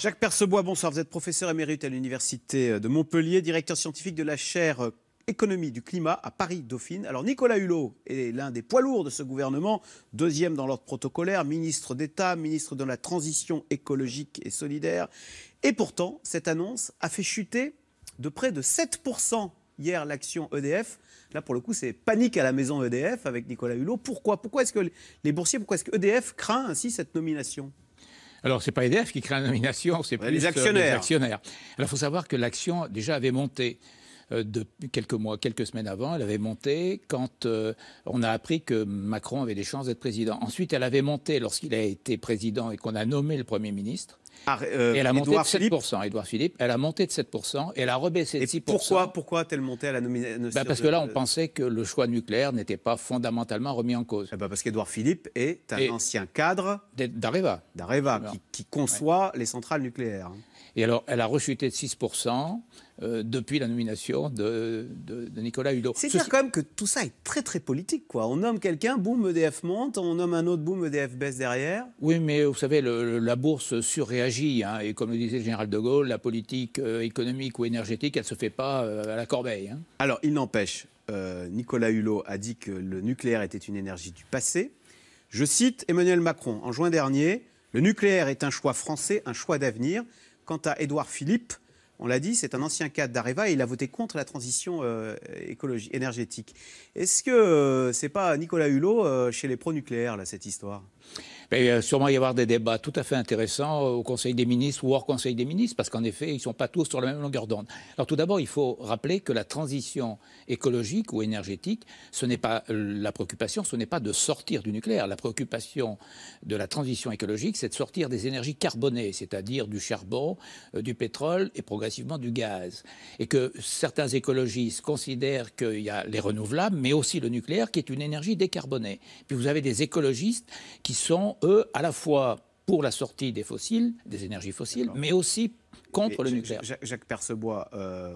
Jacques Percebois, bonsoir. Vous êtes professeur émérite à l'Université de Montpellier, directeur scientifique de la chaire Économie du climat à Paris-Dauphine. Alors Nicolas Hulot est l'un des poids lourds de ce gouvernement, deuxième dans l'ordre protocolaire, ministre d'État, ministre de la Transition écologique et solidaire. Et pourtant, cette annonce a fait chuter de près de 7% hier l'action EDF. Là, pour le coup, c'est panique à la maison EDF avec Nicolas Hulot. Pourquoi est-ce que les boursiers, pourquoi est-ce que EDF craint ainsi cette nomination ? Alors, ce n'est pas EDF qui craint la nomination, c'est plus les actionnaires. Alors, il faut savoir que l'action déjà avait monté depuis quelques semaines avant. Elle avait monté quand on a appris que Macron avait des chances d'être président. Ensuite, elle avait monté lorsqu'il a été président et qu'on a nommé le Premier ministre. Et elle a monté de 7%. Édouard Philippe, elle a monté de 7% et elle a rebaissé de 6%. Pourquoi a-t-elle monté à la nomination Parce que là, on pensait que le choix nucléaire n'était pas fondamentalement remis en cause. Parce qu'Édouard Philippe est un ancien cadre d'Areva, qui conçoit les centrales nucléaires. Et alors, elle a rechuté de 6% depuis la nomination de Nicolas Hulot. C'est dire quand même que tout ça est très très politique, quoi. On nomme quelqu'un, boum, EDF monte, on nomme un autre, boum, EDF baisse derrière. Oui, mais vous savez, la bourse surréagit, hein, et comme le disait le général de Gaulle, la politique économique ou énergétique, elle ne se fait pas à la corbeille. Hein. Alors, il n'empêche, Nicolas Hulot a dit que le nucléaire était une énergie du passé. Je cite Emmanuel Macron, en juin dernier, « Le nucléaire est un choix français, un choix d'avenir ». Quant à Édouard Philippe, on l'a dit, c'est un ancien cadre d'Areva et il a voté contre la transition énergétique. Est-ce que c'est pas Nicolas Hulot chez les pro-nucléaires, là, cette histoire ? Il va sûrement y avoir des débats tout à fait intéressants au Conseil des ministres ou hors Conseil des ministres, parce qu'en effet, ils ne sont pas tous sur la même longueur d'onde. Alors tout d'abord, il faut rappeler que la transition écologique ou énergétique, ce n'est pas la préoccupation, ce n'est pas de sortir du nucléaire. La préoccupation de la transition écologique, c'est de sortir des énergies carbonées, c'est-à-dire du charbon, du pétrole et progressivement du gaz. Et que certains écologistes considèrent qu'il y a les renouvelables, mais aussi le nucléaire, qui est une énergie décarbonée. Puis vous avez des écologistes qui sont eux, à la fois pour la sortie des fossiles, des énergies fossiles, mais aussi contre le nucléaire. Jacques Percebois,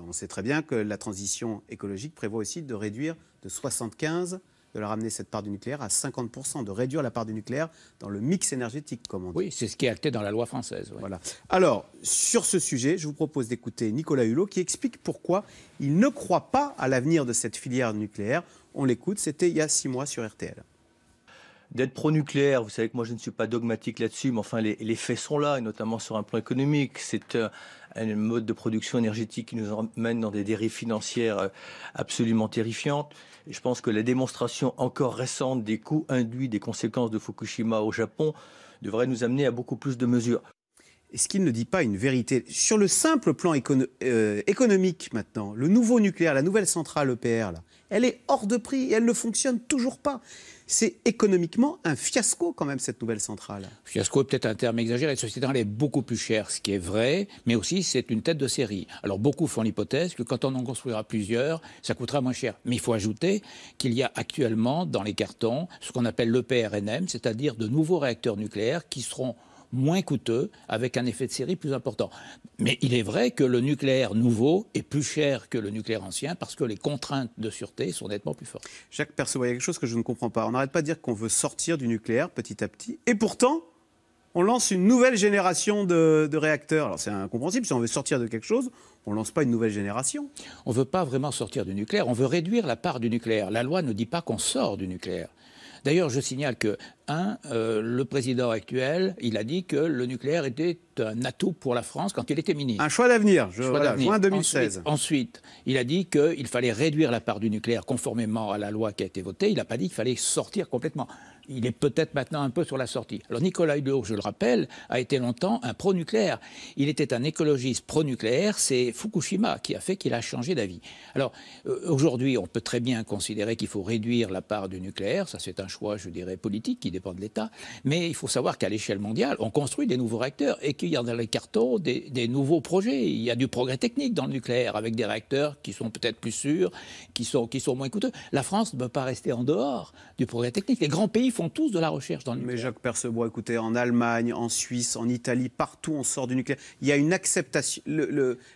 on sait très bien que la transition écologique prévoit aussi de réduire de 75%, de la ramener cette part du nucléaire à 50%, de réduire la part du nucléaire dans le mix énergétique, comme on dit. Oui, c'est ce qui est acté dans la loi française. Oui. Voilà. Alors, sur ce sujet, je vous propose d'écouter Nicolas Hulot qui explique pourquoi il ne croit pas à l'avenir de cette filière nucléaire. On l'écoute, c'était il y a 6 mois sur RTL. D'être pro-nucléaire, vous savez que moi je ne suis pas dogmatique là-dessus, mais enfin les faits sont là, et notamment sur un plan économique. C'est un mode de production énergétique qui nous emmène dans des dérives financières absolument terrifiantes. Et je pense que la démonstration encore récente des coûts induits des conséquences de Fukushima au Japon devrait nous amener à beaucoup plus de mesures. Est-ce qu'il ne dit pas une vérité ? Sur le simple plan économique maintenant, le nouveau nucléaire, la nouvelle centrale EPR, là, elle est hors de prix et elle ne fonctionne toujours pas. C'est économiquement un fiasco quand même, cette nouvelle centrale. Fiasco est peut-être un terme exagéré. Cette société elle est beaucoup plus chère, ce qui est vrai, mais aussi c'est une tête de série. Alors beaucoup font l'hypothèse que quand on en construira plusieurs, ça coûtera moins cher. Mais il faut ajouter qu'il y a actuellement dans les cartons ce qu'on appelle l'EPRNM, c'est-à-dire de nouveaux réacteurs nucléaires qui seront moins coûteux, avec un effet de série plus important. Mais il est vrai que le nucléaire nouveau est plus cher que le nucléaire ancien parce que les contraintes de sûreté sont nettement plus fortes. Jacques Percebois, il y a quelque chose que je ne comprends pas. On n'arrête pas de dire qu'on veut sortir du nucléaire petit à petit, et pourtant, on lance une nouvelle génération de réacteurs. Alors c'est incompréhensible, si on veut sortir de quelque chose, on ne lance pas une nouvelle génération. On ne veut pas vraiment sortir du nucléaire, on veut réduire la part du nucléaire. La loi ne dit pas qu'on sort du nucléaire. D'ailleurs, je signale que, le président actuel, il a dit que le nucléaire était un atout pour la France quand il était ministre. Un choix d'avenir, juin 2016. Ensuite, il a dit qu'il fallait réduire la part du nucléaire conformément à la loi qui a été votée. Il n'a pas dit qu'il fallait sortir complètement. Il est peut-être maintenant un peu sur la sortie. Alors Nicolas Hulot, je le rappelle, a été longtemps un pro-nucléaire. Il était un écologiste pro-nucléaire. C'est Fukushima qui a fait qu'il a changé d'avis. Alors aujourd'hui, on peut très bien considérer qu'il faut réduire la part du nucléaire. Ça, c'est un choix, je dirais, politique qui dépend de l'État. Mais il faut savoir qu'à l'échelle mondiale, on construit des nouveaux réacteurs et qu'il y a dans les cartons des nouveaux projets. Il y a du progrès technique dans le nucléaire avec des réacteurs qui sont peut-être plus sûrs, qui sont moins coûteux. La France ne peut pas rester en dehors du progrès technique. Les grands pays font tous de la recherche dans le nucléaire. Mais Jacques Percebois, écoutez, en Allemagne, en Suisse, en Italie, partout on sort du nucléaire. Il y a une acceptation,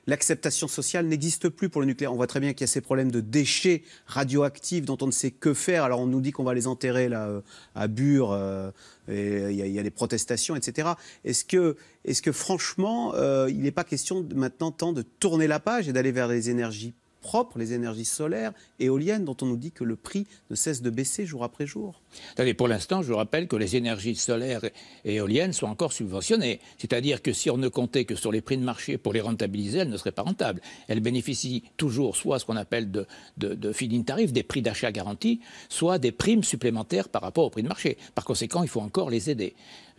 l'acceptation sociale n'existe plus pour le nucléaire. On voit très bien qu'il y a ces problèmes de déchets radioactifs dont on ne sait que faire. Alors on nous dit qu'on va les enterrer là, à Bure, mesures, il y a des protestations, etc. Est-ce que franchement, il n'est pas question maintenant de tourner la page et d'aller vers les énergies propres, les énergies solaires, éoliennes, dont on nous dit que le prix ne cesse de baisser jour après jour? Attendez, pour l'instant, je vous rappelle que les énergies solaires et éoliennes sont encore subventionnées. C'est-à-dire que si on ne comptait que sur les prix de marché pour les rentabiliser, elles ne seraient pas rentables. Elles bénéficient toujours soit ce qu'on appelle de feed-in tarif, des prix d'achat garantis, soit des primes supplémentaires par rapport au prix de marché. Par conséquent, il faut encore les aider.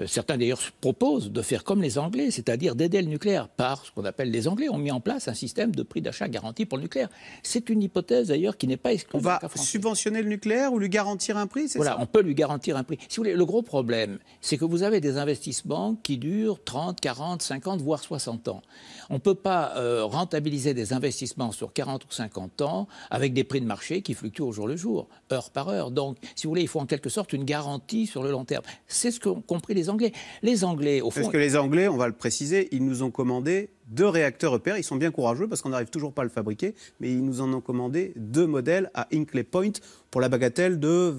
Certains d'ailleurs proposent de faire comme les Anglais, c'est-à-dire d'aider le nucléaire par ce qu'on appelle, les Anglais ont mis en place un système de prix d'achat garanti pour le nucléaire. C'est une hypothèse d'ailleurs qui n'est pas exclue. On va subventionner le nucléaire ou lui garantir un prix, c'est voilà, ça? On peut lui garantir un prix. Si vous voulez, le gros problème, c'est que vous avez des investissements qui durent 30, 40, 50, voire 60 ans. On ne peut pas rentabiliser des investissements sur 40 ou 50 ans avec des prix de marché qui fluctuent au jour le jour, heure par heure. Donc, si vous voulez, il faut en quelque sorte une garantie sur le long terme. C'est ce qu'ont compris les Anglais. Les Anglais, au fond... Parce que les Anglais, on va le préciser, ils nous ont commandé 2 réacteurs EPR. Ils sont bien courageux parce qu'on n'arrive toujours pas à le fabriquer, mais ils nous en ont commandé 2 modèles à Hinkley Point pour la bagatelle de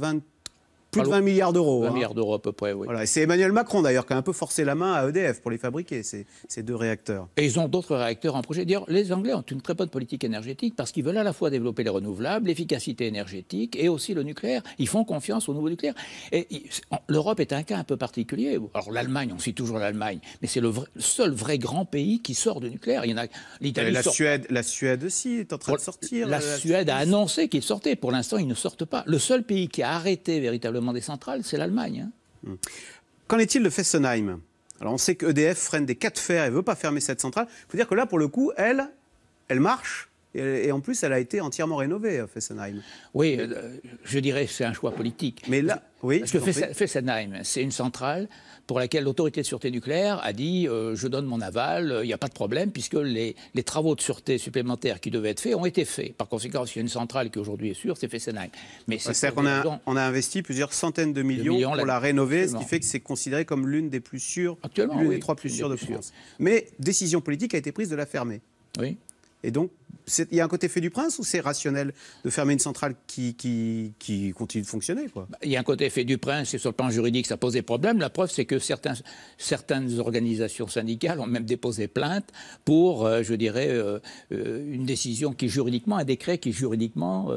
plus de 20 milliards d'euros. 20 milliards d'euros à peu près, oui. Voilà. Et c'est Emmanuel Macron d'ailleurs qui a un peu forcé la main à EDF pour les fabriquer, ces 2 réacteurs. Et ils ont d'autres réacteurs en projet. D'ailleurs, les Anglais ont une très bonne politique énergétique parce qu'ils veulent à la fois développer les renouvelables, l'efficacité énergétique et aussi le nucléaire. Ils font confiance au nouveau nucléaire. Et l'Europe est un cas un peu particulier. Alors l'Allemagne, on cite toujours l'Allemagne, mais c'est le seul vrai grand pays qui sort du nucléaire. Il y en a l'Italie. La Suède aussi est en train de sortir. La Suède a annoncé qu'ils sortaient. Pour l'instant, ils ne sortent pas. Le seul pays qui a arrêté véritablement des centrales, c'est l'Allemagne. Qu'en est-il de Fessenheim? Alors on sait que EDF freine des 4 fers et ne veut pas fermer cette centrale. Il faut dire que là, pour le coup, elle marche. Et en plus, elle a été entièrement rénovée, Fessenheim. Oui, je dirais que c'est un choix politique. Mais là, oui. Parce que Fessenheim, c'est une centrale pour laquelle l'autorité de sûreté nucléaire a dit je donne mon aval, il n'y a pas de problème, puisque les travaux de sûreté supplémentaires qui devaient être faits ont été faits. Par conséquent, s'il y a une centrale qui aujourd'hui est sûre, c'est Fessenheim. C'est-à-dire qu'on a investi plusieurs centaines de millions pour la rénover, ce qui fait que c'est considéré comme l'une des plus sûres, l'une des 3 plus sûres de France. Mais décision politique a été prise de la fermer. Oui. Et donc, il y a un côté fait du prince ou c'est rationnel de fermer une centrale qui continue de fonctionner, quoi? Il y a un côté fait du prince et sur le plan juridique, ça pose des problèmes. La preuve, c'est que certaines organisations syndicales ont même déposé plainte pour, une décision qui juridiquement, un décret qui juridiquement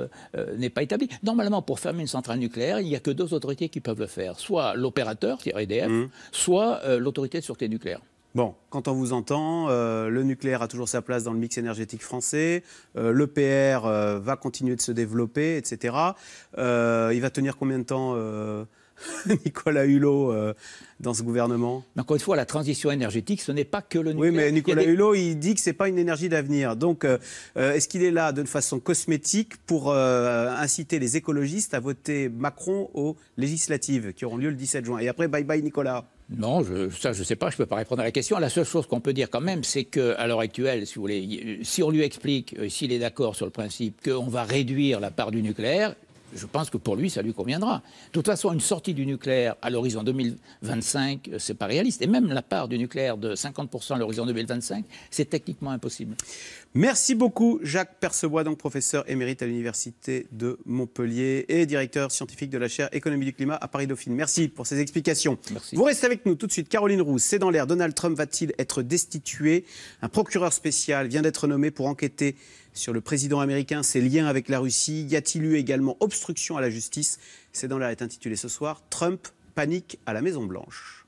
n'est pas établi. Normalement, pour fermer une centrale nucléaire, il n'y a que 2 autorités qui peuvent le faire. Soit l'opérateur, c'est-à-dire EDF, soit l'autorité de sûreté nucléaire. Bon, quand on vous entend, le nucléaire a toujours sa place dans le mix énergétique français, l'EPR va continuer de se développer, etc. Il va tenir combien de temps Nicolas Hulot dans ce gouvernement? Encore une fois, la transition énergétique, ce n'est pas que le nucléaire. Oui, mais Nicolas Hulot, il dit que ce n'est pas une énergie d'avenir. Donc, est-ce qu'il est là de façon cosmétique pour inciter les écologistes à voter Macron aux législatives qui auront lieu le 17 juin? Et après, bye bye Nicolas. Non, ça je ne sais pas, je ne peux pas répondre à la question. La seule chose qu'on peut dire quand même, c'est qu'à l'heure actuelle, si vous voulez, si on lui explique, s'il est d'accord sur le principe qu'on va réduire la part du nucléaire, je pense que pour lui, ça lui conviendra. De toute façon, une sortie du nucléaire à l'horizon 2025, c'est pas réaliste. Et même la part du nucléaire de 50% à l'horizon 2025, c'est techniquement impossible. Merci beaucoup, Jacques Percebois, donc professeur émérite à l'Université de Montpellier et directeur scientifique de la chaire Économie du climat à Paris-Dauphine. Merci pour ces explications. Merci. Vous restez avec nous tout de suite. Caroline Roux, c'est dans l'air. Donald Trump va-t-il être destitué? Un procureur spécial vient d'être nommé pour enquêter sur le président américain, ses liens avec la Russie. Y a-t-il eu également obstruction à la justice? C'est dans l'air est intitulé ce soir « Trump panique à la Maison-Blanche ».